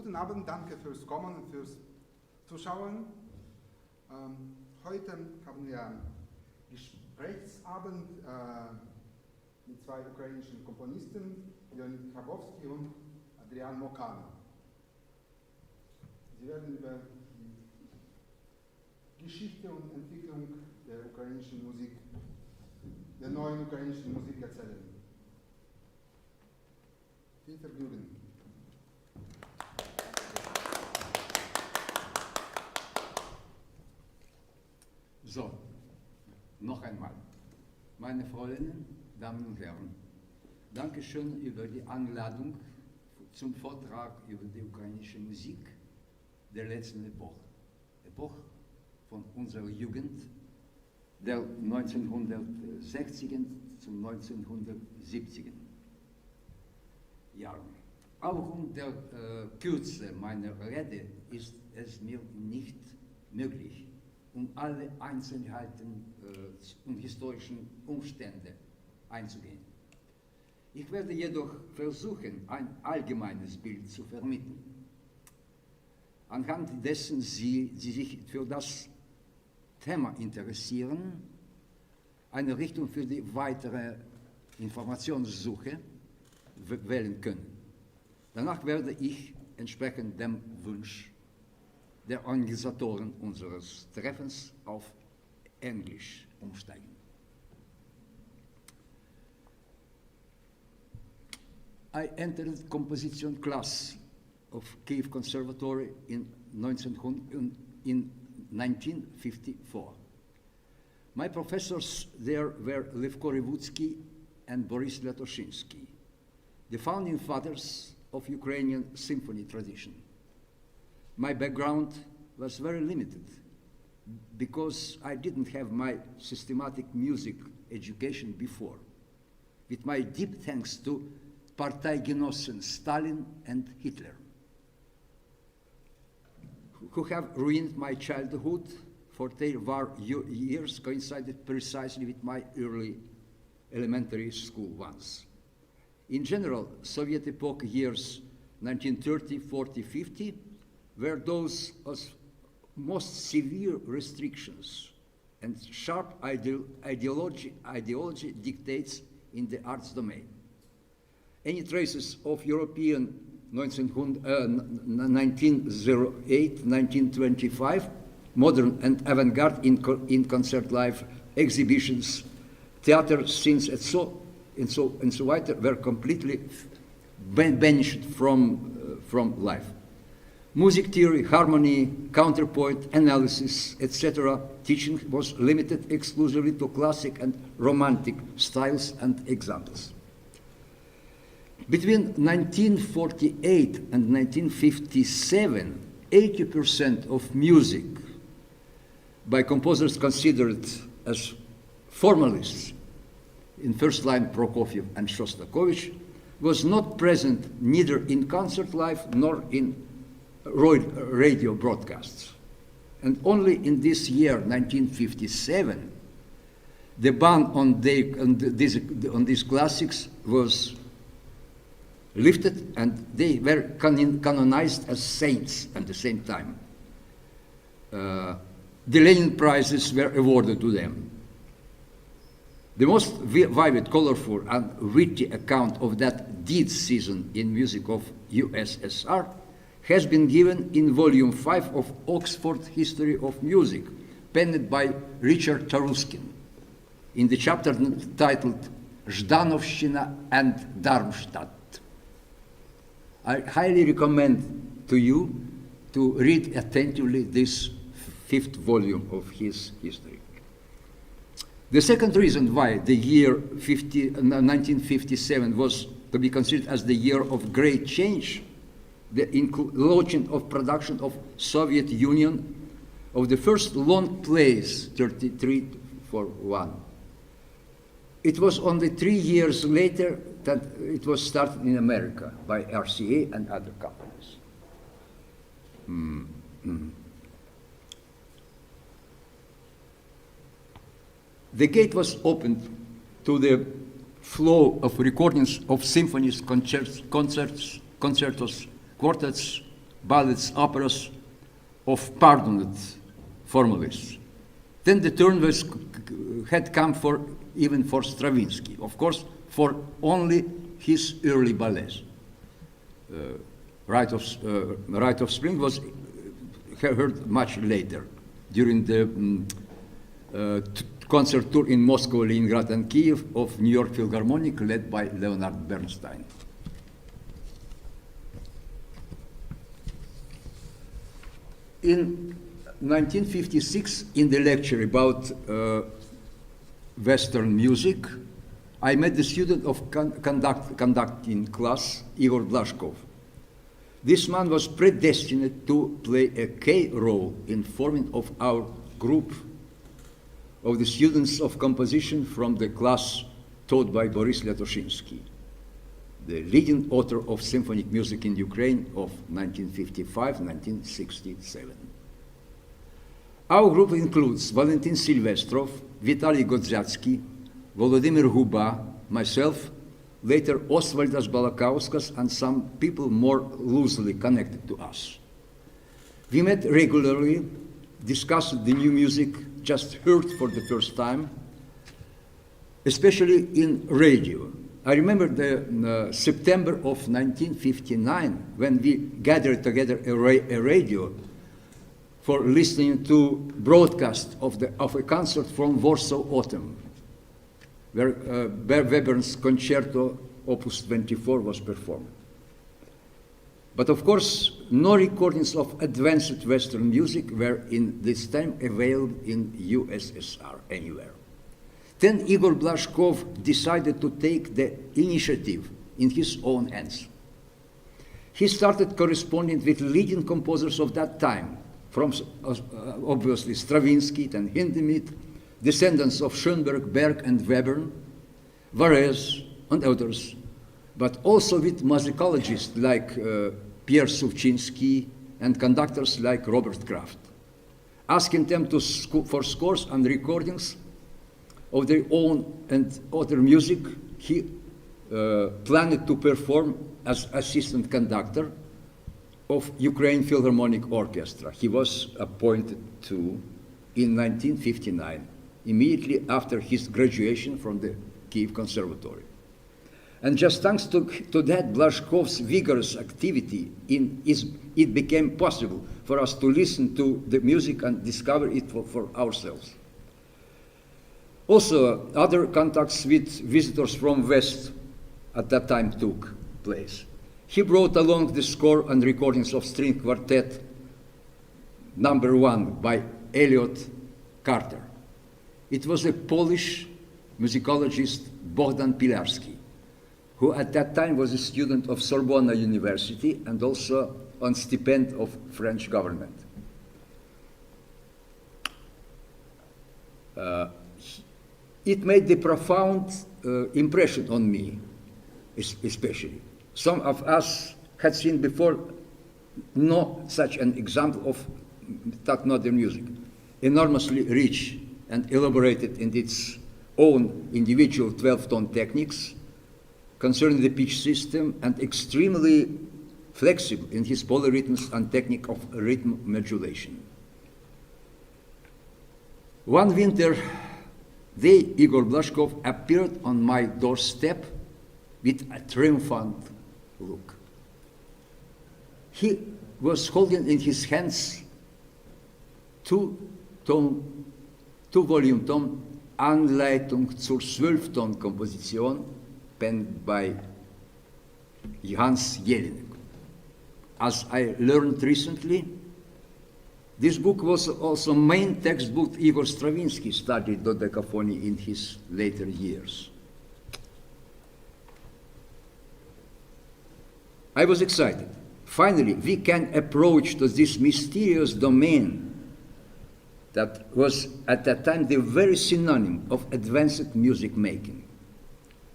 guten Abend, danke fürs Kommen und fürs Zuschauen. Heute haben wir einen Gesprächsabend mit zwei ukrainischen Komponisten, Leonid Hrabovsky und Adrian Mocanu. Sie werden über die Geschichte und Entwicklung der ukrainischen Musik, der neuen ukrainischen Musik erzählen. Viel Vergnügen. So, noch einmal. Meine Fräulein, Damen und Herren, Dankeschön über die Einladung zum Vortrag über die ukrainische Musik der letzten Epoche. Epoche von unserer Jugend, der 1960er zum 1970er Jahren. Aufgrund der Kürze meiner Rede ist es mir nicht möglich, alle Einzelheiten und historischen Umstände einzugehen. Ich werde jedoch versuchen, ein allgemeines Bild zu vermitteln, anhand dessen Sie sich für das Thema interessieren, eine Richtung für die weitere Informationssuche wählen können. Danach werde ich entsprechend dem Wunsch der Organisatoren unseres Treffens auf Englisch umsteigen. I entered the composition class of Kiev Conservatory in 1954. My professors there were Levko Revutsky and Boris Latoshinsky, the founding fathers of Ukrainian symphony tradition. My background was very limited because I didn't have my systematic music education before, with my deep thanks to Parteigenossen Stalin and Hitler, who have ruined my childhood, for their war years coincided precisely with my early elementary school ones. In general, Soviet epoch years 1930, 40, 50 were those of most severe restrictions and sharp ideology dictates in the arts domain. Any traces of European 1908, 1925 modern and avant-garde in concert life, exhibitions, theater scenes, and so weiter were completely banished from life. Music theory, harmony, counterpoint, analysis, etc. teaching was limited exclusively to classic and romantic styles and examples. Between 1948 and 1957, 80% of music by composers considered as formalists, in first line Prokofiev and Shostakovich, was not present neither in concert life nor in radio broadcasts. And only in this year, 1957, the ban on these classics was lifted and they were canonized as saints at the same time. The Lenin prizes were awarded to them. The most vivid, colorful, and witty account of that deed season in music of USSR has been given in volume 5 of Oxford History of Music, penned by Richard Taruskin, in the chapter titled Zhdanovщина and Darmstadt. I highly recommend to you to read attentively this 5th volume of his history. The second reason why the year 1957 was to be considered as the year of great change, the launching of production of Soviet Union of the first long plays, 33-1. It was only 3 years later that it was started in America by RCA and other companies. The gate was opened to the flow of recordings of symphonies, concerts, concertos, quartets, ballets, operas of pardoned formalists. Then the turn had come even for Stravinsky, of course, for only his early ballets. Rite of Spring was heard much later, during the concert tour in Moscow, Leningrad, and Kiev of New York Philharmonic, led by Leonard Bernstein. In 1956, in the lecture about Western music, I met the student of conducting class, Igor Blashkov. This man was predestined to play a key role in forming of our group of the students of composition from the class taught by Boris Lyatoshinsky, the leading author of symphonic music in Ukraine of 1955-1967. Our group includes Valentin Silvestrov, Vitaly Godzatsky, Volodymyr Huba, myself, later Osvaldas Balakauskas, and some people more loosely connected to us. We met regularly, discussed the new music just heard for the first time, especially in radio. I remember the September of 1959 when we gathered together a radio for listening to broadcast of a concert from Warsaw Autumn, where Webern's Concerto Opus 24 was performed. But of course, no recordings of advanced Western music were in this time available in USSR anywhere. Then Igor Blashkov decided to take the initiative in his own hands. He started corresponding with leading composers of that time, from obviously Stravinsky and Hindemith, descendants of Schoenberg, Berg, and Webern, Varese, and others, but also with musicologists like Pierre Suvchinsky and conductors like Robert Kraft, asking them for scores and recordings of their own and other music. He planned to perform as assistant conductor of Ukraine Philharmonic Orchestra. He was appointed to in 1959, immediately after his graduation from the Kiev Conservatory. And just thanks to that Blashkov's vigorous activity, it became possible for us to listen to the music and discover it for ourselves. Also, other contacts with visitors from West at that time took place. He brought along the score and recordings of String Quartet number 1 by Elliot Carter. It was a Polish musicologist, Bogdan Pilarski, who at that time was a student of Sorbonne University and also on stipend of French government. It made a profound impression on me, especially. Some of us had seen before no such an example of that modern music, enormously rich and elaborated in its own individual 12-tone techniques, concerning the pitch system, and extremely flexible in his polyrhythms and technique of rhythm modulation. One winter day, Igor Blashkov appeared on my doorstep with a triumphant look. He was holding in his hands two-volume tome Anleitung zur 12-Ton-Komposition, penned by Hans Jelinek. As I learned recently, this book was also main textbook Igor Stravinsky studied dodecaphony in his later years. I was excited. Finally, we can approach to this mysterious domain that was at that time the very synonym of advanced music making.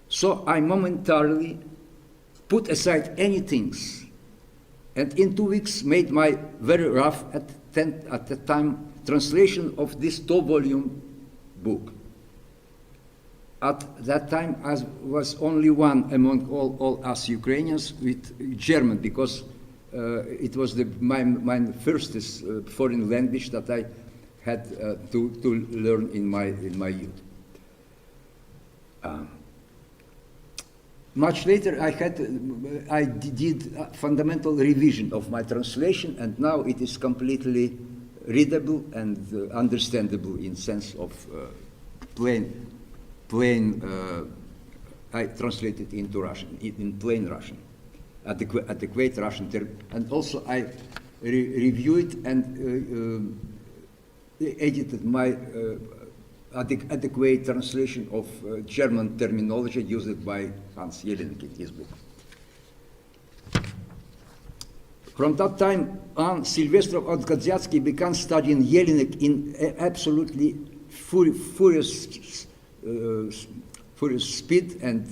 So I momentarily put aside any things, and in 2 weeks made my very rough, at the time, translation of this 2-volume book. At that time, I was only one among all us Ukrainians with German, because it was my first foreign language that I had to learn in my youth. Much later, I did a fundamental revision of my translation, and now it is completely readable and understandable in sense of plain. I translated into Russian, in plain Russian, adequate Russian term, and also I reviewed and edited my adequate translation of German terminology used by Hans Jelinek in his book. From that time on, Silvestrov and Godzatsky began studying Jelinek in absolutely furious speed and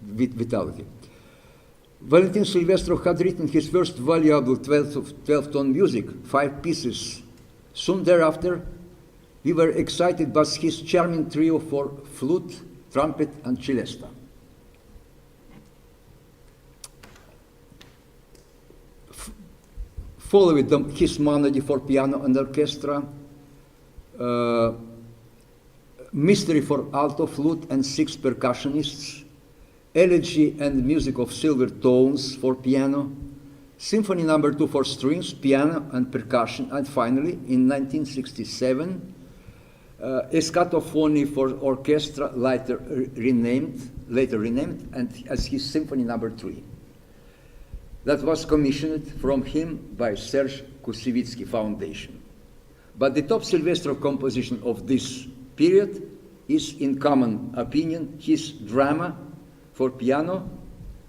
vitality. Valentin Silvestrov had written his first valuable 12-tone music, 5 pieces. Soon thereafter, we were excited by his charming trio for flute, trumpet, and celesta. Followed his monody for piano and orchestra, Mystery for alto flute and 6 percussionists, Elegy and Music of Silver Tones for piano, Symphony No. 2 for strings, piano, and percussion, and finally, in 1967, Escatophony for orchestra, later renamed, and as his Symphony No. 3. That was commissioned from him by Serge Kusevitsky Foundation. But the top Silvestrov composition of this period is, in common opinion, his drama for piano,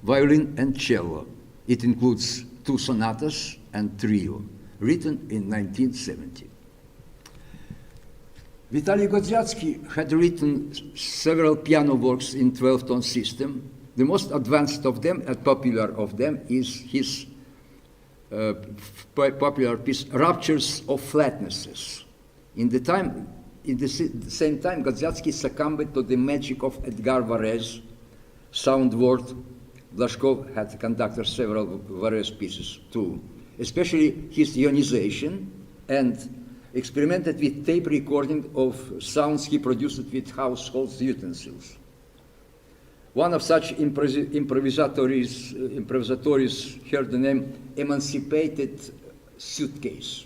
violin, and cello. It includes 2 sonatas and trio, written in 1970. Vitaly Godzatsky had written several piano works in 12-tone system. The most advanced of them and popular of them is his popular piece, Raptures of Flatnesses. In the same time, Godzatsky succumbed to the magic of Edgar Varèse, sound world. Blazhkov had conducted several Varèse pieces too, especially his ionization, and experimented with tape recording of sounds he produced with household utensils. One of such improvisatories heard the name Emancipated Suitcase,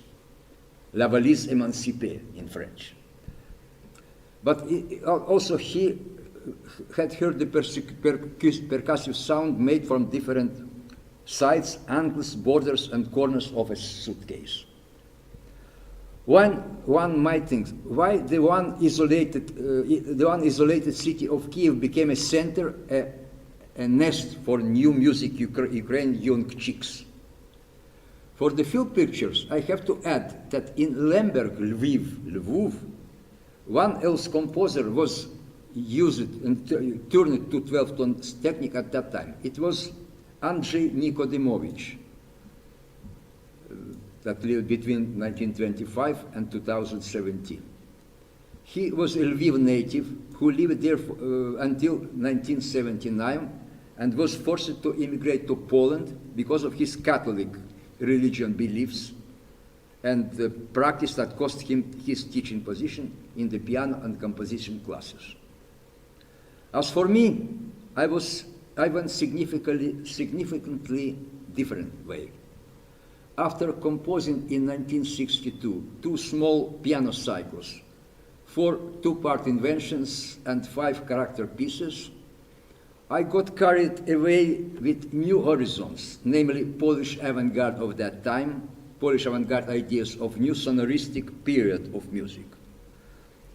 La Valise Émancipée in French. But also he had heard the percussive sound made from different sides, angles, borders, and corners of a suitcase. One might think, why the one isolated city of Kiev became a center, a nest for new music Ukrainian young chicks. For the few pictures, I have to add that in Lemberg, Lviv, one else composer was used and turned to 12-tone technique at that time. It was Andrei Nikodemovich, that lived between 1925 and 2017. He was a Lviv native who lived there until 1979 and was forced to immigrate to Poland because of his Catholic religion beliefs and the practice that cost him his teaching position in the piano and composition classes. As for me, I went significantly different way. After composing in 1962 2 small piano cycles, 4 two-part inventions, and 5 character pieces, I got carried away with new horizons, namely Polish avant-garde of that time, Polish avant-garde ideas of new sonoristic period of music.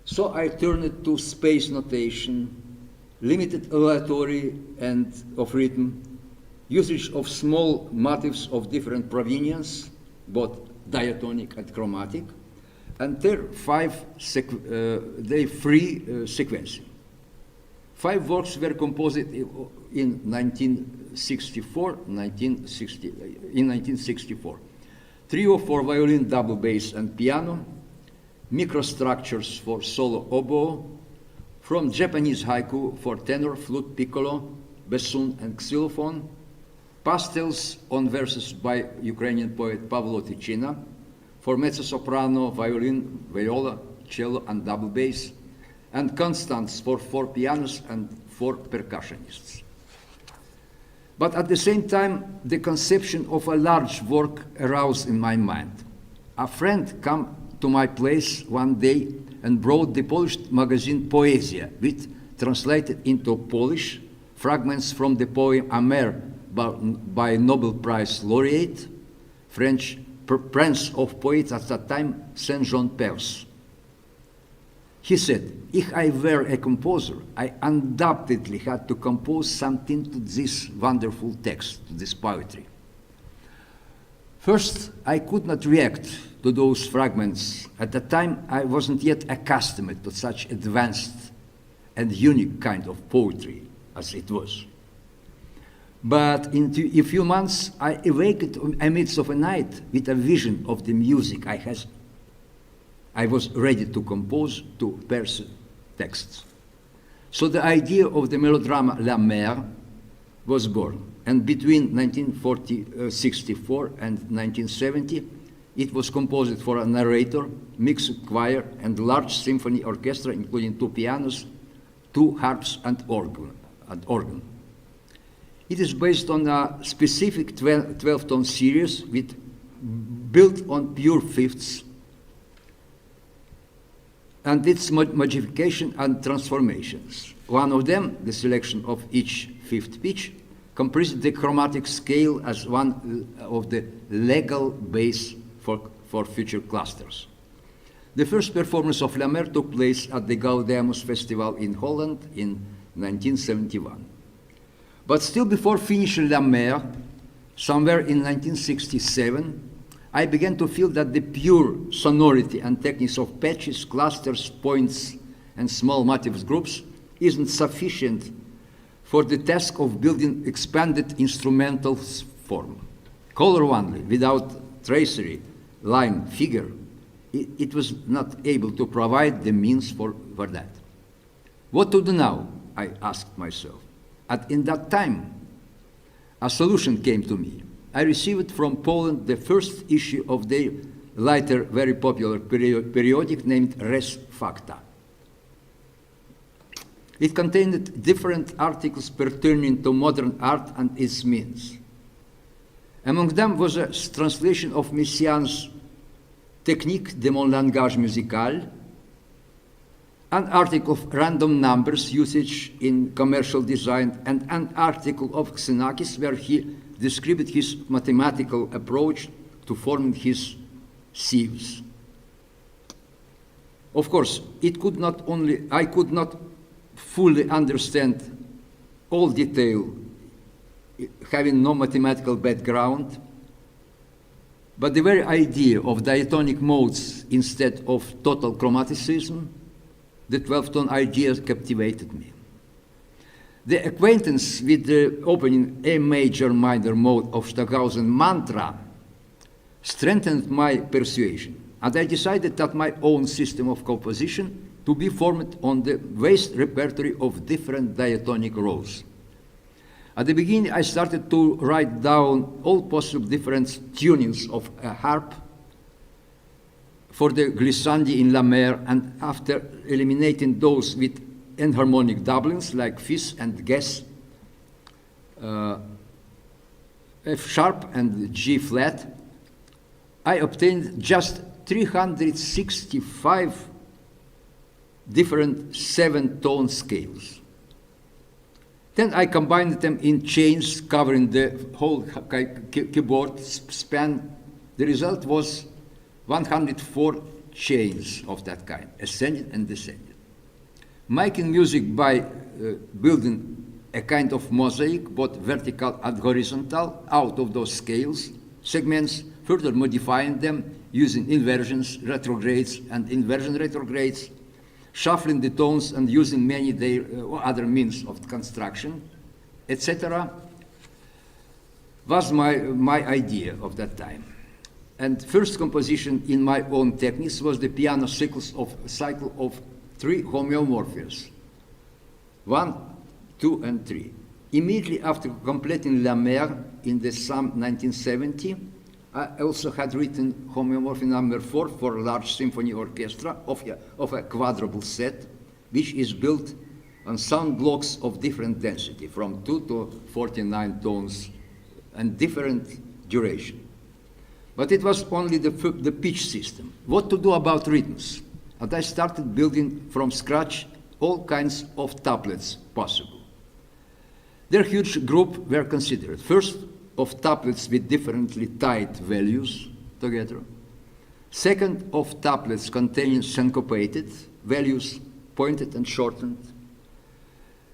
So I turned to space notation, limited aleatory and of rhythm, usage of small motifs of different provenience, both diatonic and chromatic, and their free sequencing. 5 works were composed in 1964. Trio for violin, double bass, and piano, microstructures for solo oboe, from Japanese haiku for tenor, flute, piccolo, bassoon and xylophone, pastels on verses by Ukrainian poet Pavlo Tychina, for mezzo-soprano, violin, viola, cello, and double bass, and constants for 4 pianos and 4 percussionists. But at the same time, the conception of a large work aroused in my mind. A friend came to my place one day and brought the Polish magazine Poezia, which translated into Polish fragments from the poem Amer by Nobel Prize laureate, French Prince of Poets at that time, Saint-Jean Perse. He said, if I were a composer, I undoubtedly had to compose something to this wonderful text, to this poetry. First, I could not react to those fragments. At the time, I wasn't yet accustomed to such advanced and unique kind of poetry as it was. But in a few months, I awakened amidst of a night with a vision of the music I was ready to compose to Perse texts. So the idea of the melodrama La Mer was born, and between 1964 and 1970, it was composed for a narrator, mixed choir, and large symphony orchestra, including 2 pianos, 2 harps, and organ. It is based on a specific 12-tone series built on pure fifths, and its modification and transformations. One of them, the selection of each fifth pitch, comprised the chromatic scale as one of the legal base for future clusters. The first performance of La Mer took place at the Gaudeamus Festival in Holland in 1971. But still before finishing La Mer, somewhere in 1967, I began to feel that the pure sonority and techniques of patches, clusters, points, and small motifs groups isn't sufficient for the task of building expanded instrumental form. Color only, without tracery, line, figure, it was not able to provide the means for that. What to do now? I asked myself. In that time, a solution came to me. I received from Poland the first issue of their later very popular periodic named Res Facta. It contained different articles pertaining to modern art and its means. Among them was a translation of Messiaen's Technique de mon langage musical, an article of random numbers usage in commercial design, and an article of Xenakis where he described his mathematical approach to forming his sieves. Of course, I could not fully understand all detail, having no mathematical background, but the very idea of diatonic modes instead of total chromaticism, the 12-tone idea captivated me. The acquaintance with the opening A major minor mode of Stockhausen mantra strengthened my persuasion, and I decided that my own system of composition to be formed on the vast repertory of different diatonic rows. At the beginning, I started to write down all possible different tunings of a harp for the glissandi in La Mer, and after eliminating those with enharmonic doublings like Fis and Ges, F sharp and G flat, I obtained just 365 different 7-tone scales. Then I combined them in chains covering the whole keyboard span. The result was 104 chains of that kind, ascending and descending. Making music by building a kind of mosaic, both vertical and horizontal, out of those scales, segments, further modifying them using inversions, retrogrades, and inversion retrogrades, shuffling the tones and using many other means of construction, etc., was my idea of that time. And first composition in my own techniques was the piano cycle of 3 homeomorphias, 1, 2, and 3. Immediately after completing La Mer in the summer 1970, I also had written Homeomorphy number 4 for a large symphony orchestra of a quadruple set, which is built on sound blocks of different density, from 2 to 49 tones and different duration. But it was only the pitch system. What to do about rhythms? And I started building from scratch all kinds of tuplets possible. Their huge group were considered. First, of tuplets with differently tied values together. Second, of tuplets containing syncopated values, pointed and shortened.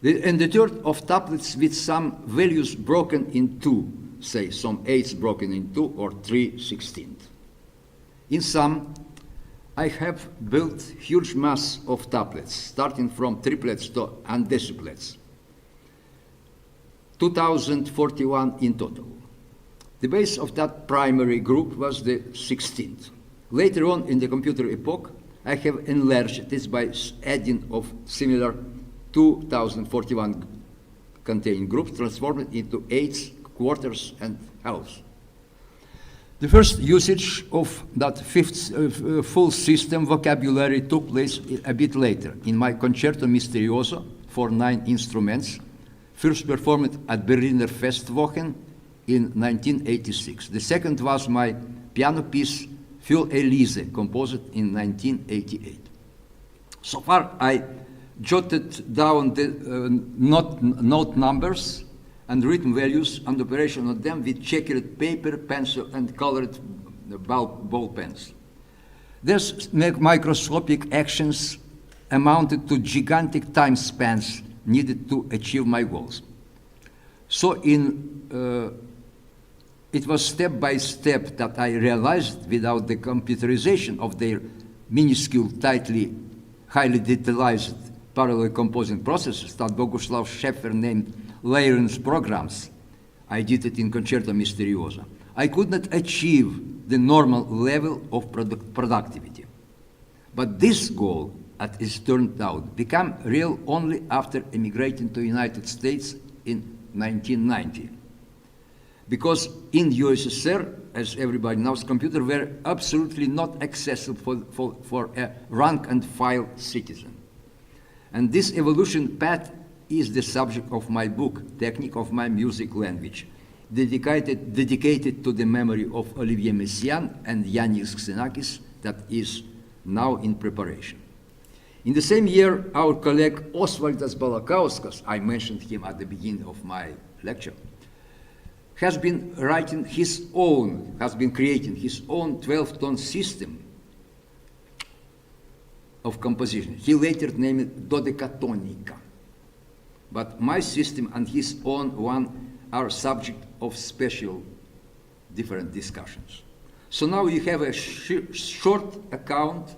And the third, of tuplets with some values broken in two, say some eighths broken in two or 3/16. In sum, I have built huge mass of tuplets, starting from triplets and deciplets. 2041 in total. The base of that primary group was the 16th. Later on in the computer epoch, I have enlarged this by adding of similar 2041 containing groups, transformed into eighths, quarters, and halves. The first usage of that full system vocabulary took place a bit later in my Concerto Misterioso for 9 instruments, first performed at Berliner Festwochen in 1986. The second was my piano piece, Für Elise, composed in 1988. So far, I jotted down the note numbers and written values and operation on them with checkered paper, pencil, and colored ball pens. These microscopic actions amounted to gigantic time spans needed to achieve my goals. So it was step by step that I realized, without the computerization of their minuscule, highly detailized parallel composing processes that Boguslav Schäfer named Layer's programs, I did it in Concerto Misterioso, I could not achieve the normal level of productivity. But this goal, as it turned out, became real only after emigrating to the United States in 1990. Because in the USSR, as everybody knows, computers were absolutely not accessible for a rank and file citizen. And this evolution path is the subject of my book, Technique of My Music Language, dedicated to the memory of Olivier Messiaen and Yannis Xenakis, that is now in preparation. In the same year, our colleague Osvaldas Balakauskas, I mentioned him at the beginning of my lecture, has been creating his own 12-tone system of composition. He later named it Dodecatonica. But my system and his own one are subject of special different discussions. So now you have a short account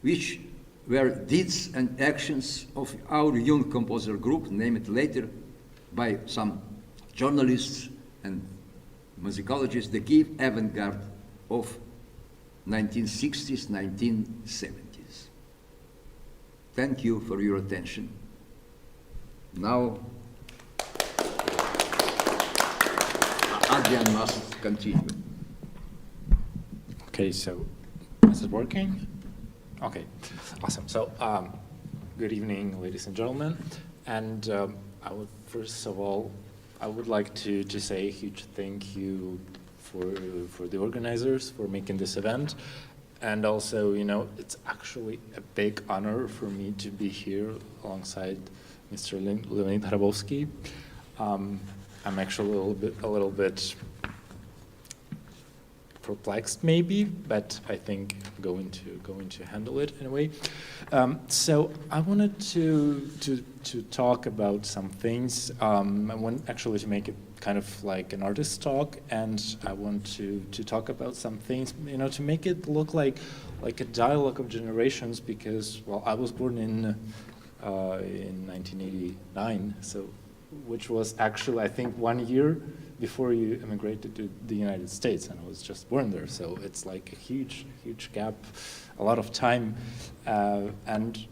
which were deeds and actions of our young composer group, named later by some journalists and musicologists, the Kiev avant-garde of 1960s, 1970s. Thank you for your attention. Now, Adrian must continue. Okay, so is it working? Okay, awesome. So, good evening, ladies and gentlemen. And I would, first of all, I would like to say a huge thank you for the organizers for making this event. And also, you know, it's actually a big honor for me to be here alongside Mr. Leonid Hrabovsky. I'm actually a little bit perplexed, maybe, but I think I'm going to handle it in a way. So I wanted to talk about some things. I want actually to make it kind of like an artist talk, and I want to talk about some things, you know, to make it look like a dialogue of generations, because, well, I was born in 1989, so which was actually, I think, 1 year before you immigrated to the United States, and I was just born there. So it's like a huge gap, a lot of time, and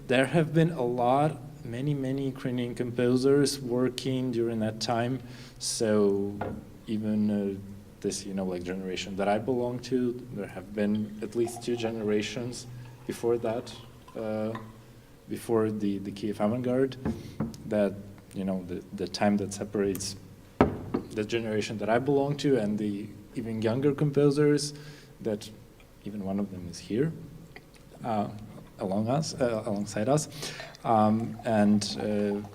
there have been a lot many Ukrainian composers working during that time. So even this, like generation that I belong to, there have been at least 2 generations before that, before the Kiev avant-garde, that, the time that separates the generation that I belong to and the even younger composers, that even one of them is here alongside us. And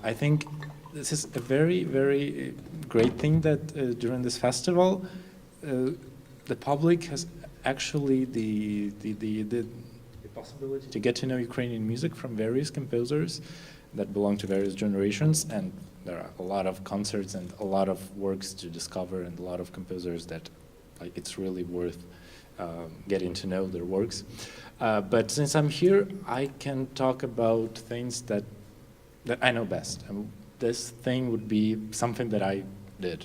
I think this is a very, very great thing that during this festival, the public has actually the possibility to get to know Ukrainian music from various composers that belong to various generations, and there are a lot of concerts and a lot of works to discover and a lot of composers that it's really worth getting to know their works. But since I'm here, I can talk about things that I know best. This thing would be something that I did,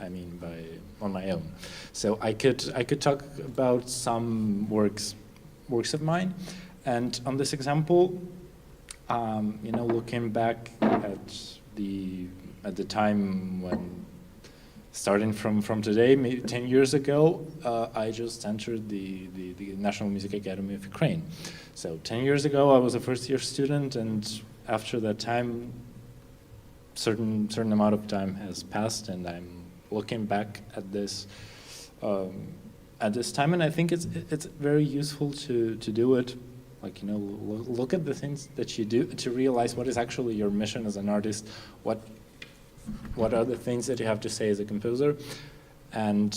on my own. So I could talk about some works of mine, and on this example, looking back at the time when, starting from today, maybe 10 years ago, I just entered the National Music Academy of Ukraine. So 10 years ago, I was a first-year student, and after that time, certain amount of time has passed, and I'm looking back at this time, and I think it's very useful to do it. Look at the things that you do to realize what is actually your mission as an artist, what are the things that you have to say as a composer. And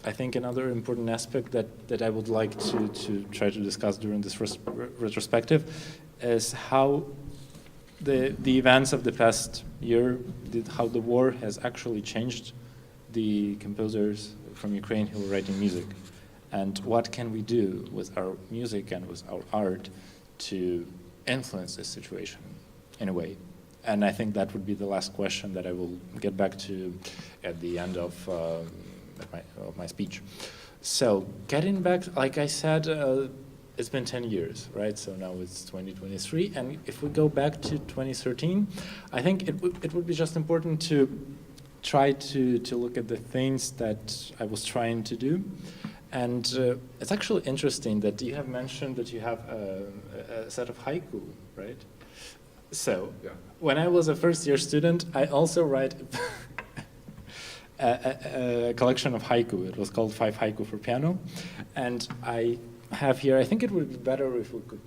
I think another important aspect that I would like to try to discuss during this retrospective is how the events of the past year, how the war has actually changed the composers from Ukraine who are writing music. And what can we do with our music and with our art to influence this situation in a way? And I think that would be the last question that I will get back to at the end of my speech. So getting back, like I said, it's been 10 years, right? So now it's 2023. And if we go back to 2013, I think it would be just important to try to look at the things that I was trying to do. And it's actually interesting that you have mentioned that you have a set of haiku, right? So when I was a first-year student, I also write a collection of haiku. It was called 5 Haiku for Piano. And I have here, I think it would be better if we could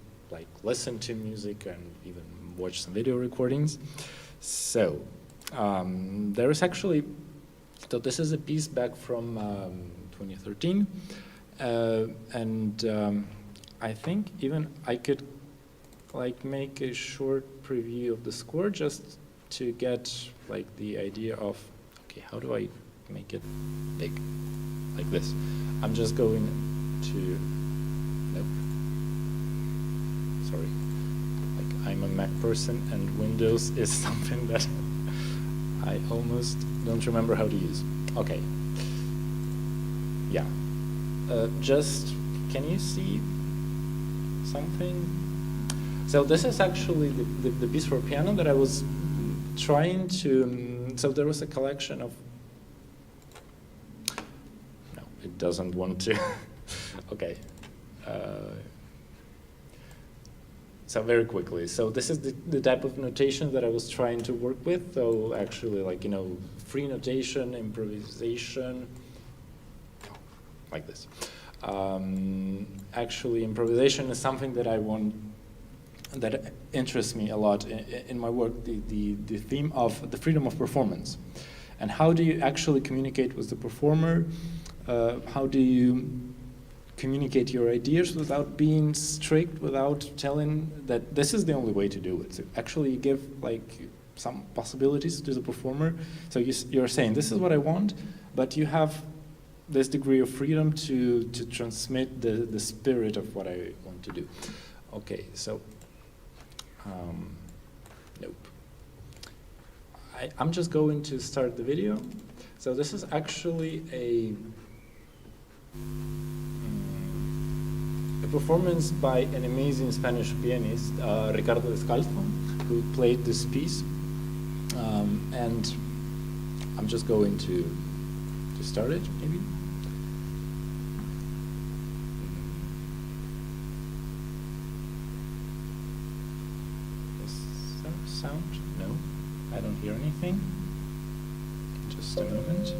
listen to music and even watch some video recordings. So there is actually, so this is a piece back from 2013, and I think even I could make a short preview of the score just to get the idea of, okay, how do I make it big like this? I'm just going to, nope, sorry, I'm a Mac person and Windows is something that I almost don't remember how to use. Okay. Yeah. Just, can you see something? So this is actually the piece for piano that I was trying to, so there was a collection of, no, it doesn't want to. Okay. So very quickly, so this is the type of notation that I was trying to work with. So actually, free notation, improvisation, like this. Actually, improvisation is something that I want, that interests me a lot in my work, the theme of the freedom of performance. And how do you actually communicate with the performer? How do you communicate your ideas without being strict, without telling that this is the only way to do it? So actually you give some possibilities to the performer. So you're saying, this is what I want, but you have this degree of freedom to transmit the spirit of what I want to do. Okay, so, nope. I'm just going to start the video. So this is actually a performance by an amazing Spanish pianist, Ricardo Descalzo, who played this piece. And I'm just going to start it, maybe. Is there sound? No, I don't hear anything. Just a moment.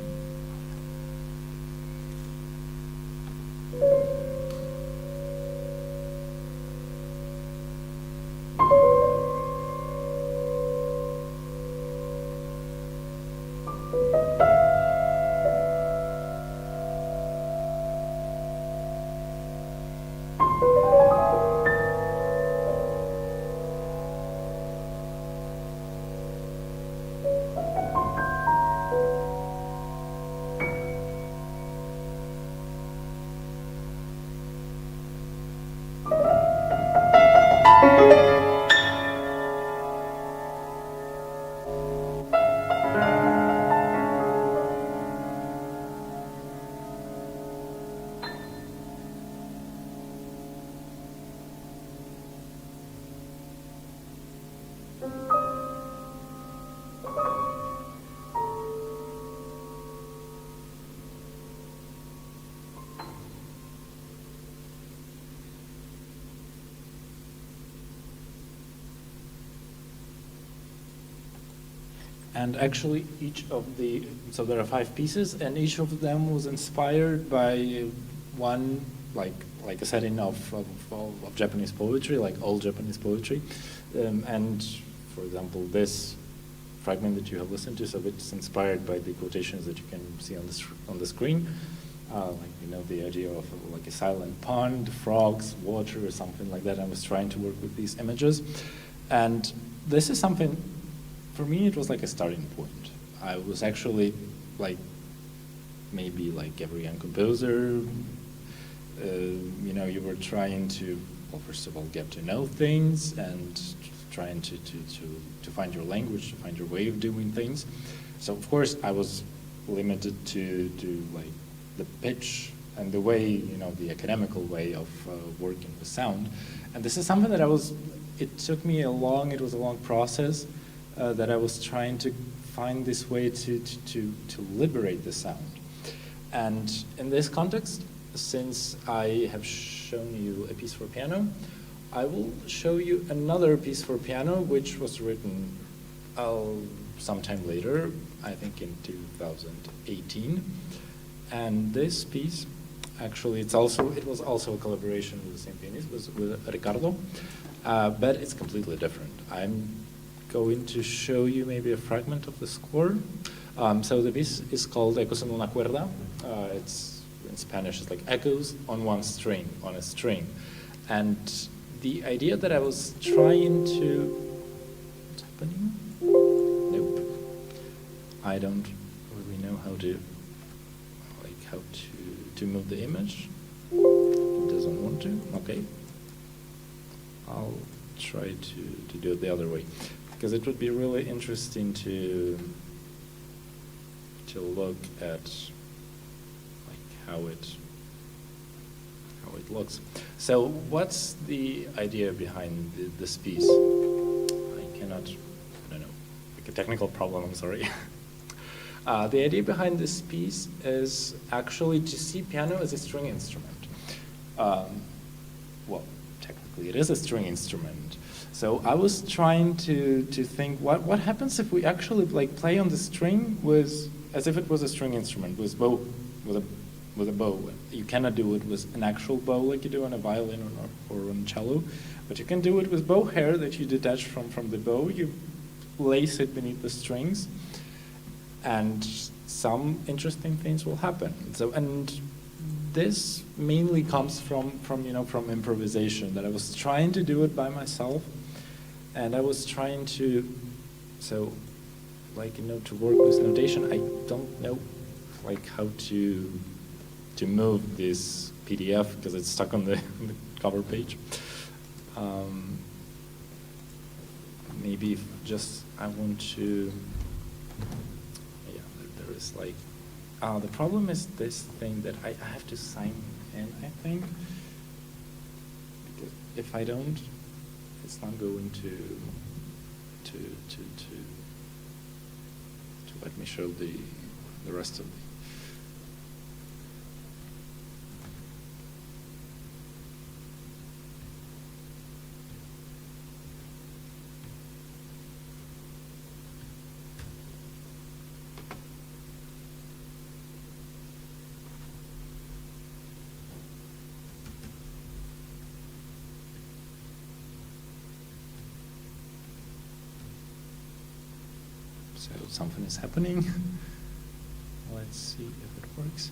And actually, so there are 5 pieces, and each of them was inspired by one, like a setting of Japanese poetry, like old Japanese poetry. And for example, this fragment that you have listened to, so it's inspired by the quotations that you can see on the screen. The idea of like a silent pond, frogs, water, or something like that. I was trying to work with these images. And this is something, for me, it was like a starting point. I was actually maybe like every young composer, you were trying to, well, first of all, get to know things and trying to find your language, to find your way of doing things. So of course I was limited to like the pitch and the way, the academical way of working with sound. And this is something that it took me it was a long process that I was trying to find this way to liberate the sound. And in this context, since I have shown you a piece for piano, I will show you another piece for piano, which was written sometime later, I think in 2018. And this piece, actually, it was also a collaboration with the same pianist, with Ricardo, but it's completely different. I'm going to show you maybe a fragment of the score. So the piece is called Ecos en una cuerda. In Spanish, it's like echoes on one string, on a string. And the idea that I was trying to, what's happening? Nope. I don't really know how to move the image. It doesn't want to, okay. I'll try to do it the other way, because it would be really interesting to look at how it looks. So what's the idea behind this piece? I don't know, like a technical problem, I'm sorry. The idea behind this piece is actually to see piano as a string instrument. Well, technically it is a string instrument. So I was trying to think what happens if we actually play on the string as if it was a string instrument, with a bow. You cannot do it with an actual bow like you do on a violin or on cello, but you can do it with bow hair that you detach from the bow. You lace it beneath the strings, and some interesting things will happen. So, and this mainly comes from improvisation, that I was trying to do it by myself, and I was trying to, to work with notation. I don't know how to move this PDF because it's stuck on the cover page. Maybe just I want to, there is the problem is this thing that I have to sign in, I think. if I don't, it's not going to let me show the rest of the. So something is happening. Let's see if it works.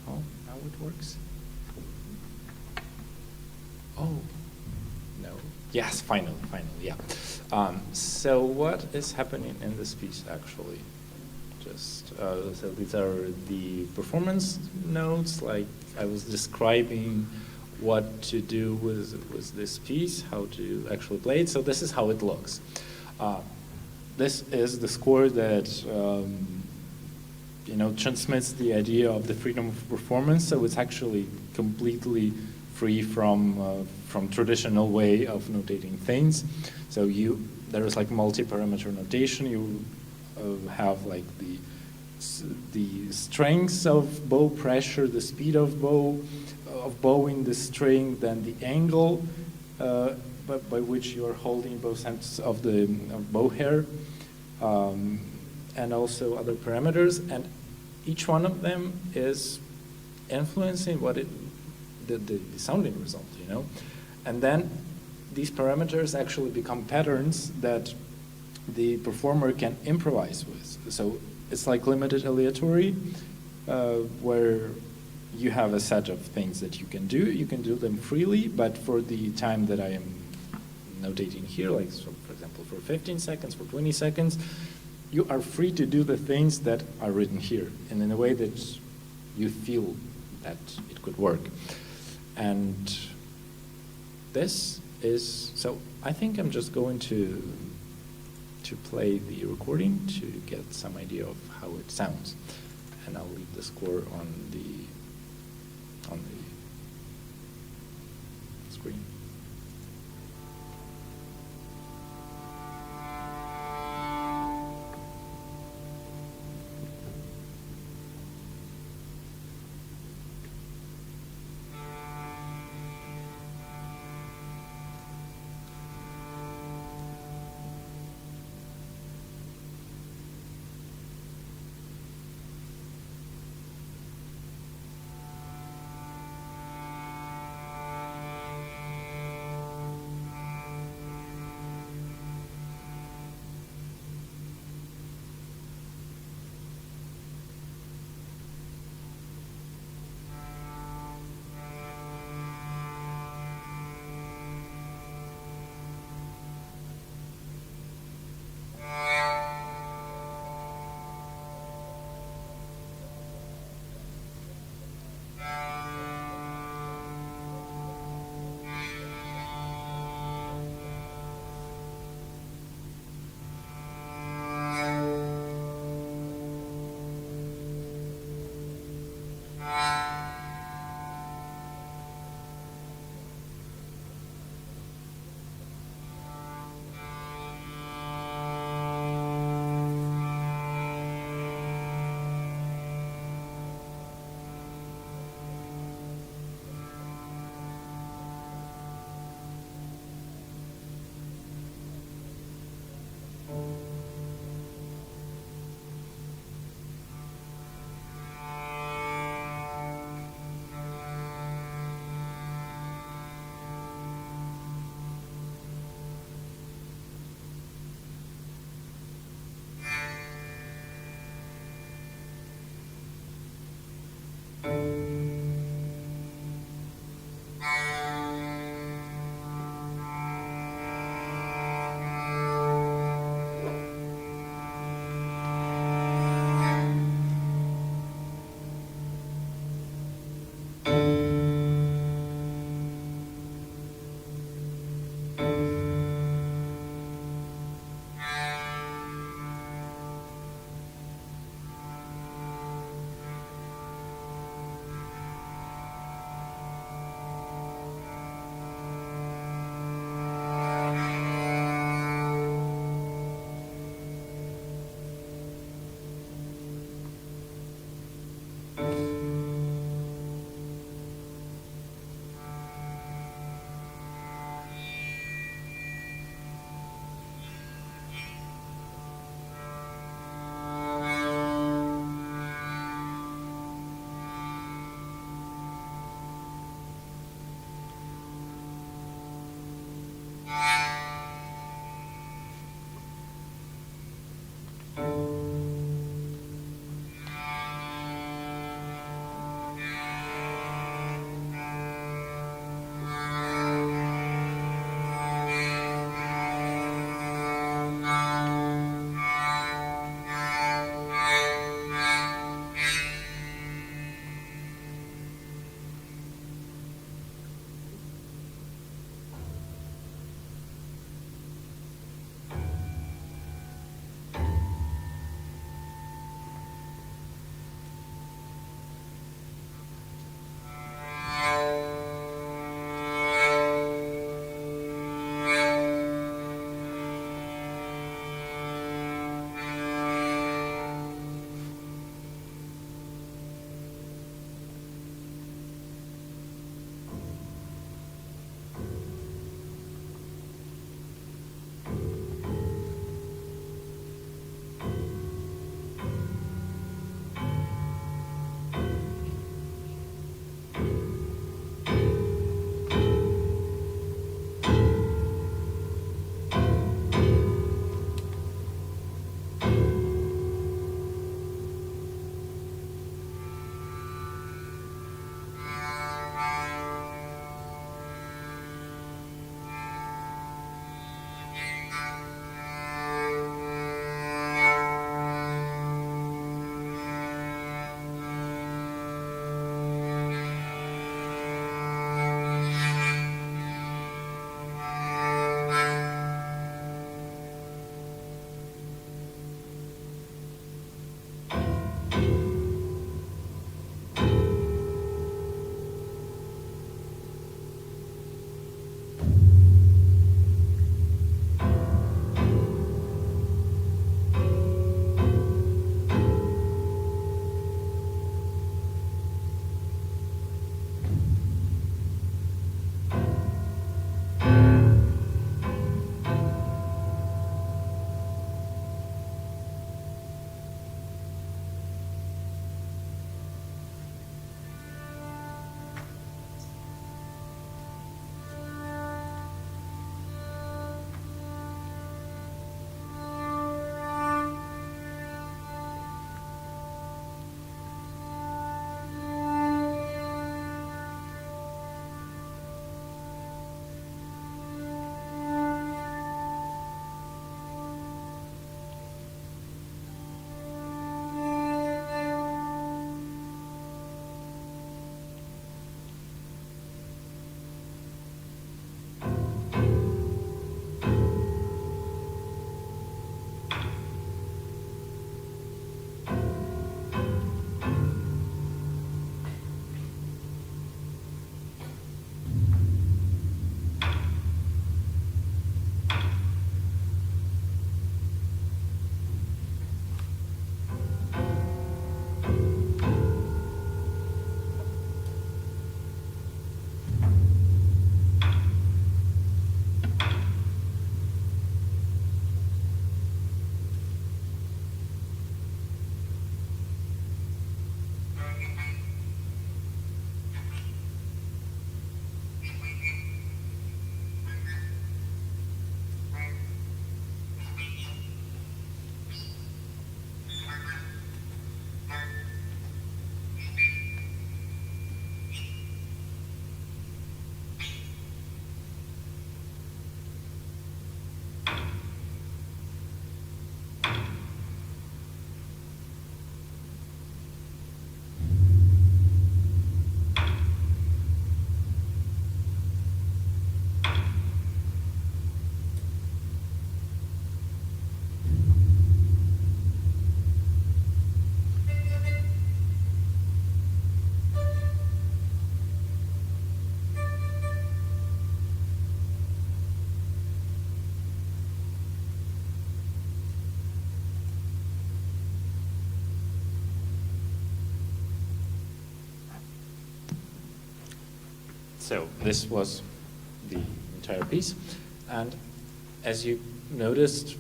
Oh, now it works. Oh, no. Yes, finally, yeah. So what is happening in this piece actually? Just, so these are the performance notes, like I was describing what to do with this piece, how to actually play it. So this is how it looks. This is the score that transmits the idea of the freedom of performance. So it's actually completely free from traditional way of notating things. So there is like multi-parameter notation. You have like the strengths of bow pressure, the speed of bowing the string, then the angle by which you are holding both ends of the bow hair, and also other parameters, and each one of them is influencing the sounding result, and then these parameters actually become patterns that the performer can improvise with. So it's like limited aleatory, where you have a set of things that you can do them freely, but for the time that I am notating here, like so for example for 15 seconds, for 20 seconds, you are free to do the things that are written here, and in a way that you feel that it could work. And this is, so I think I'm just going to play the recording to get some idea of how it sounds, and I'll leave the score on the screen. So this was the entire piece, and as you noticed,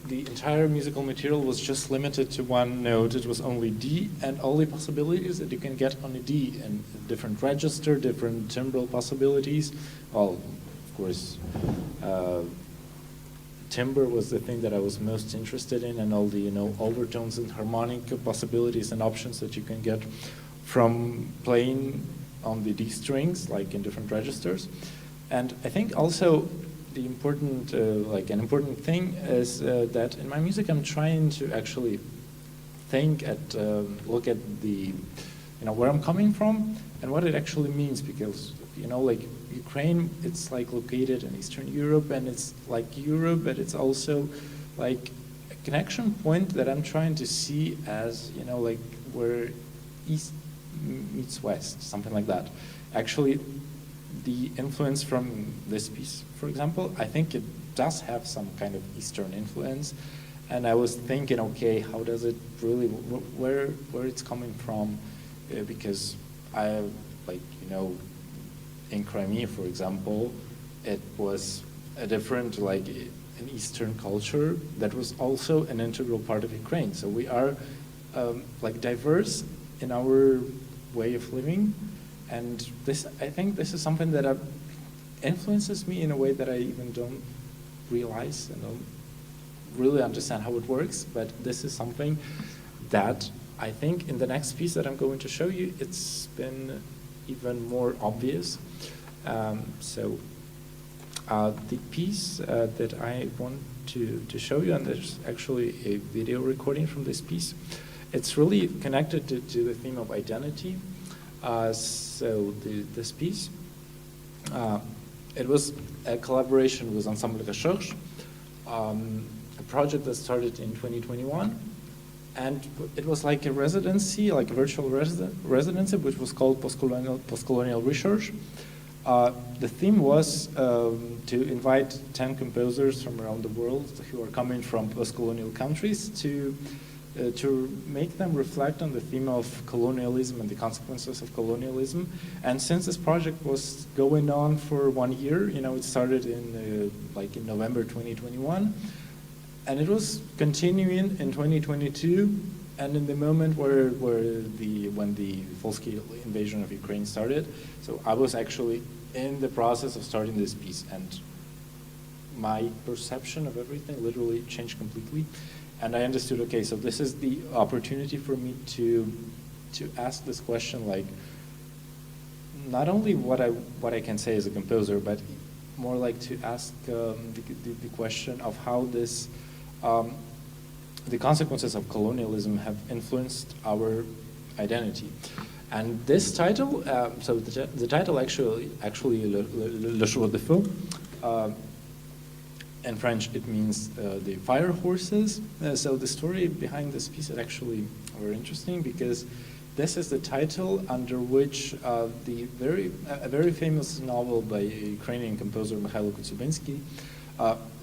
the entire musical material was just limited to one note. It was only D, and all the possibilities that you can get on a D, and different register, different timbral possibilities. Well, of course, timbre was the thing that I was most interested in, and all the overtones and harmonic possibilities and options that you can get from playing on the D strings, like in different registers. And I think also the important, an important thing is that in my music I'm trying to actually look at the, where I'm coming from and what it actually means, because Ukraine, it's like located in Eastern Europe, and it's like Europe, but it's also like a connection point that I'm trying to see as where East meets West, something like that. Actually, the influence from this piece, for example, I think it does have some kind of Eastern influence, and I was thinking, okay, how does it really, where it's coming from, because I, in Crimea, for example, it was a different, an Eastern culture that was also an integral part of Ukraine. So we are diverse in our way of living. And this, I think this is something that influences me in a way that I even don't realize and don't really understand how it works. But this is something that I think in the next piece that I'm going to show you, it's been even more obvious. The piece that I want to show you, and there's actually a video recording from this piece, it's really connected to the theme of identity. This piece, it was a collaboration with Ensemble Recherche, a project that started in 2021, and it was like a residency, like a virtual residency, which was called Postcolonial Research. The theme was to invite 10 composers from around the world who are coming from post-colonial countries to make them reflect on the theme of colonialism and the consequences of colonialism. And since this project was going on for 1 year, it started in November 2021, and it was continuing in 2022. And in the moment when the full-scale invasion of Ukraine started, so I was actually in the process of starting this piece, and my perception of everything literally changed completely. And I understood, okay, so this is the opportunity for me to ask this question, not only what I can say as a composer, but more like to ask the question of how this the consequences of colonialism have influenced our identity. And this title, so the title actually Le Jour de Feu. In French, it means the fire horses. So the story behind this piece is actually very interesting, because this is the title under which a very famous novel by Ukrainian composer Mikhailo Kostyubinsky,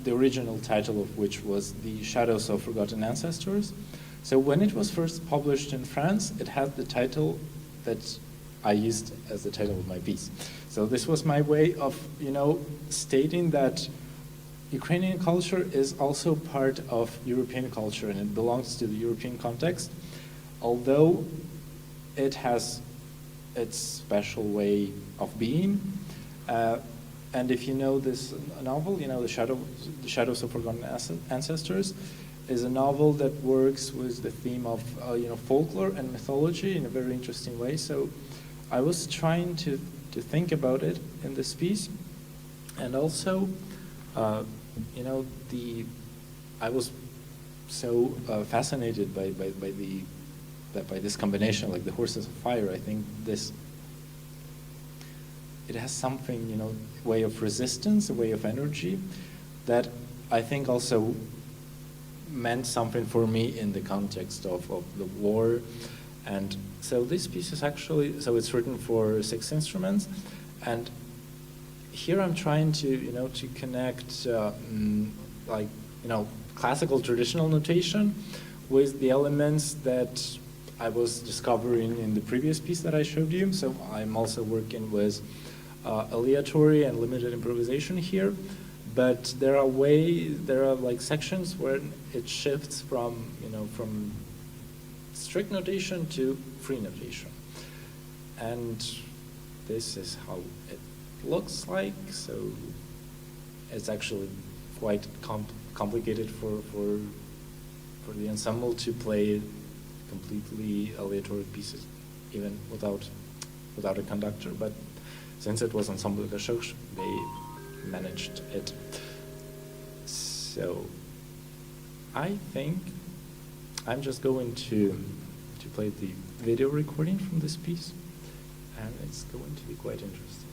the original title of which was The Shadows of Forgotten Ancestors. So when it was first published in France, it had the title that I used as the title of my piece. So this was my way of, stating that Ukrainian culture is also part of European culture, and it belongs to the European context, although it has its special way of being. And if you know this novel, The Shadows of Forgotten Ancestors is a novel that works with the theme of folklore and mythology in a very interesting way. So I was trying to think about it in this piece, and also I was so fascinated by this combination, like the horses of fire. I think it has something, way of resistance, a way of energy, that I think also meant something for me in the context of the war. And so this piece is actually, so it's written for 6 instruments, and here I'm trying to, to connect classical traditional notation with the elements that I was discovering in the previous piece that I showed you. So I'm also working with aleatory and limited improvisation here, but there are like sections where it shifts from, from strict notation to free notation. And this is how it looks like, so it's actually quite complicated for the ensemble to play completely aleatory pieces, even without a conductor. But since it was Ensemble Recherche, they managed it. So I think I'm just going to play the video recording from this piece, and it's going to be quite interesting.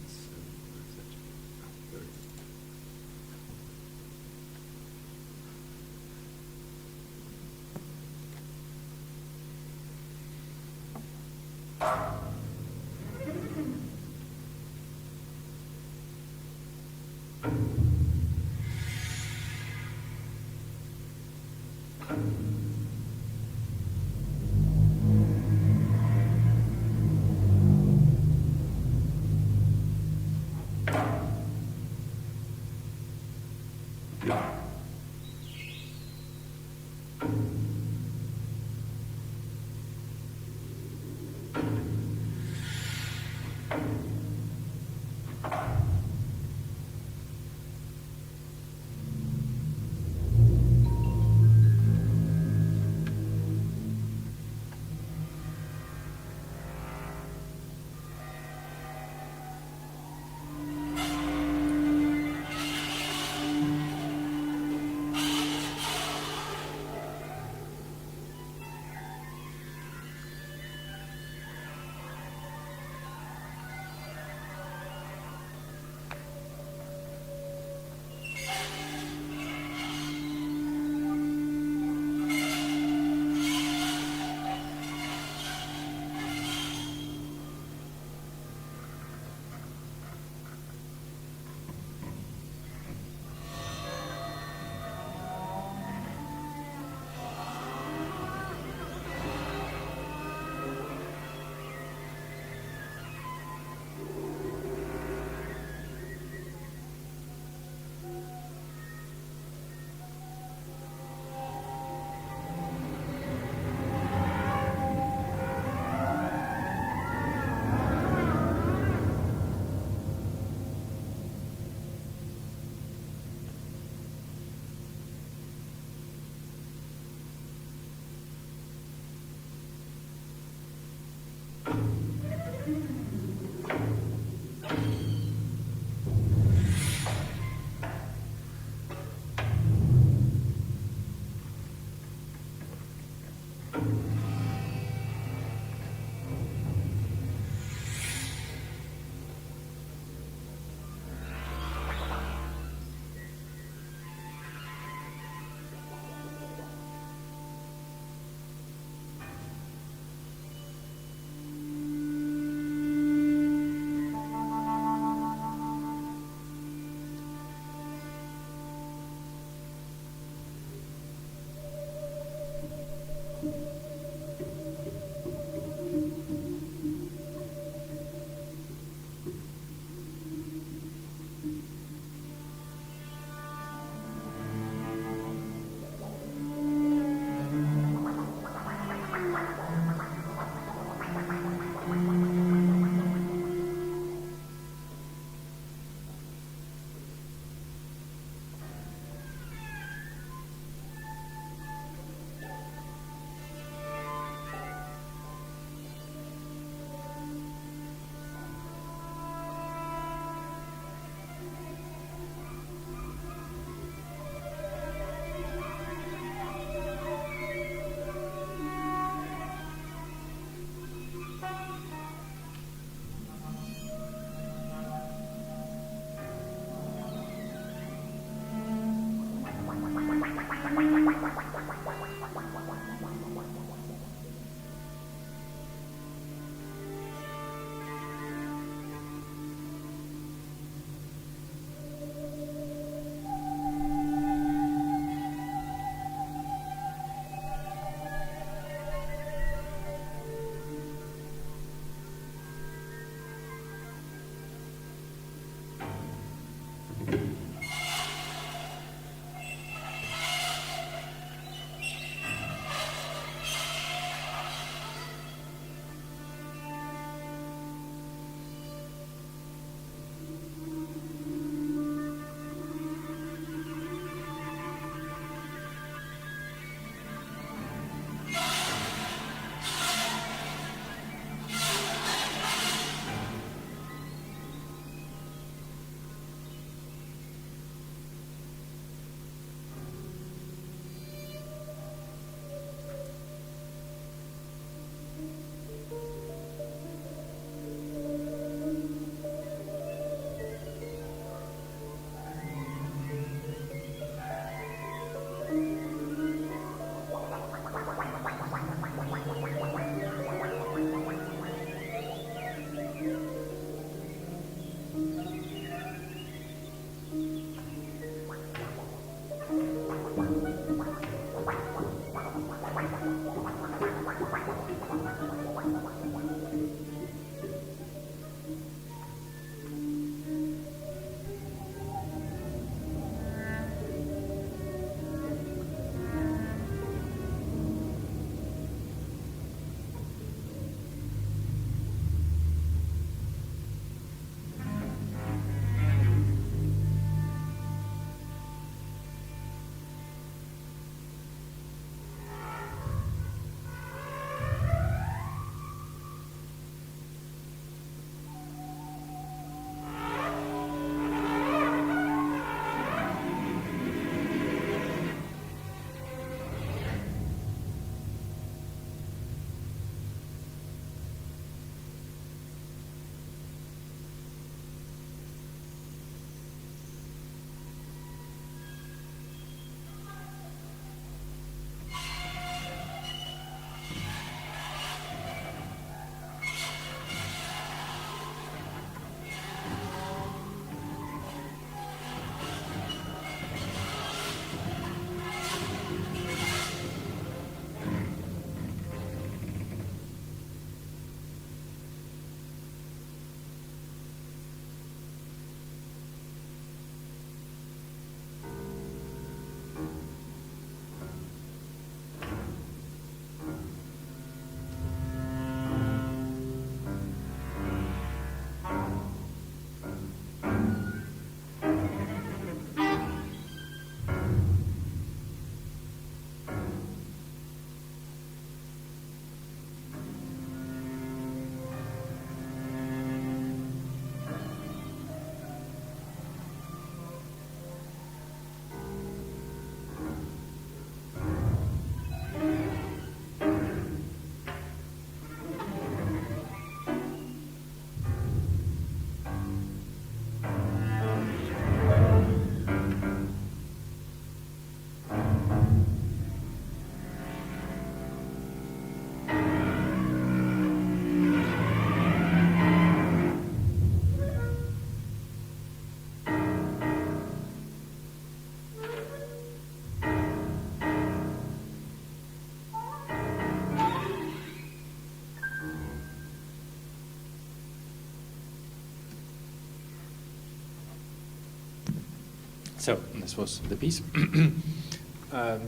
So this was the piece.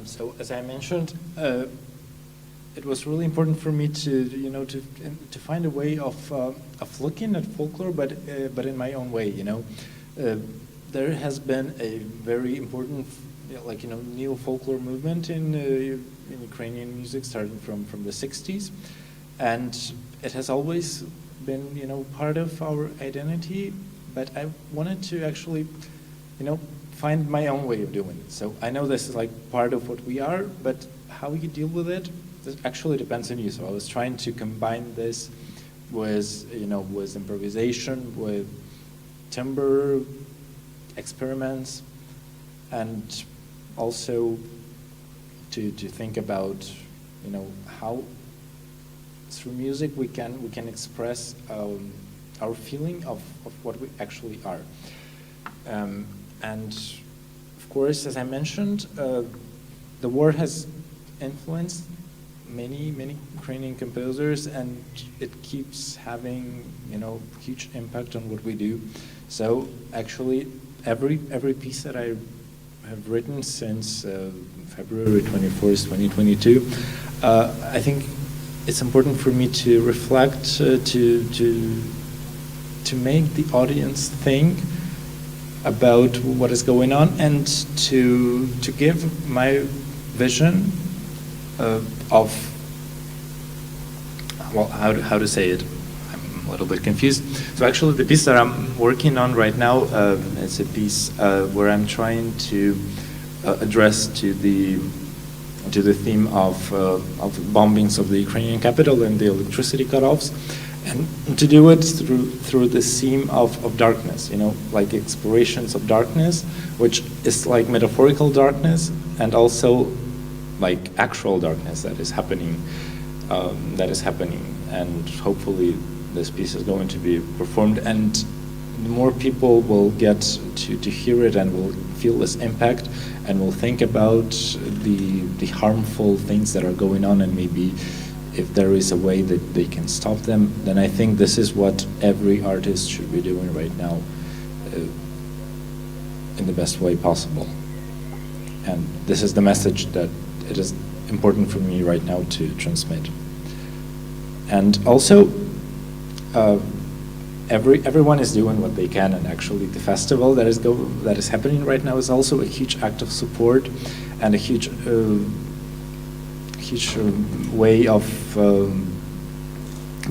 So as I mentioned, it was really important for me to find a way of looking at folklore, but in my own way. There has been a very important, neo folklore movement in Ukrainian music, starting from the 60s, and it has always been part of our identity. But I wanted to actually, find my own way of doing it. So I know this is like part of what we are, but how you deal with it, this actually depends on you. So I was trying to combine this with, with improvisation, with timbre, experiments, and also to think about, how through music we can express our feeling of what we actually are. And of course, as I mentioned, the war has influenced many Ukrainian composers, and it keeps having huge impact on what we do. So actually, every piece that I have written since February 24th, 2022, I think it's important for me to reflect, to make the audience think about what is going on, and to give my vision of, well, how to say it. I'm a little bit confused. So actually, the piece that I'm working on right now is a piece where I'm trying to address to the theme of bombings of the Ukrainian capital and the electricity cutoffs, and to do it through the theme of darkness, like explorations of darkness, which is like metaphorical darkness, and also like actual darkness that is happening, and hopefully this piece is going to be performed, and more people will get to hear it and will feel this impact, and will think about the harmful things that are going on, and maybe if there is a way that they can stop them. Then I think this is what every artist should be doing right now, in the best way possible. And this is the message that it is important for me right now to transmit. And also, everyone is doing what they can, and actually the festival that is happening right now is also a huge act of support and a huge way of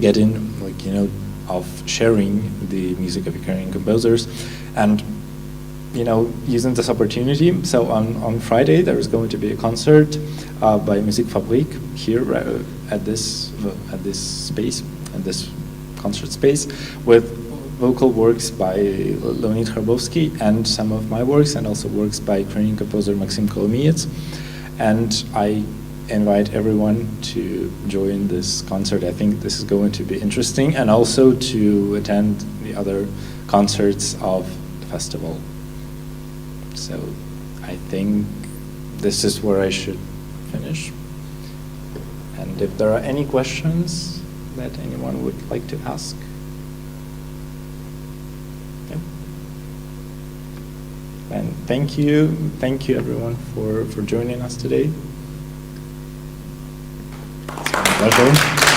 getting, of sharing the music of Ukrainian composers, and using this opportunity. So on Friday there is going to be a concert by Musikfabrik here at this space, at this concert space, with vocal works by Leonid Hrabovsky and some of my works, and also works by Ukrainian composer Maxim Kolomiyets. And I invite everyone to join this concert. I think this is going to be interesting, and also to attend the other concerts of the festival. So I think this is where I should finish. And if there are any questions that anyone would like to ask. Yeah. And thank you everyone for joining us today. It's been a pleasure.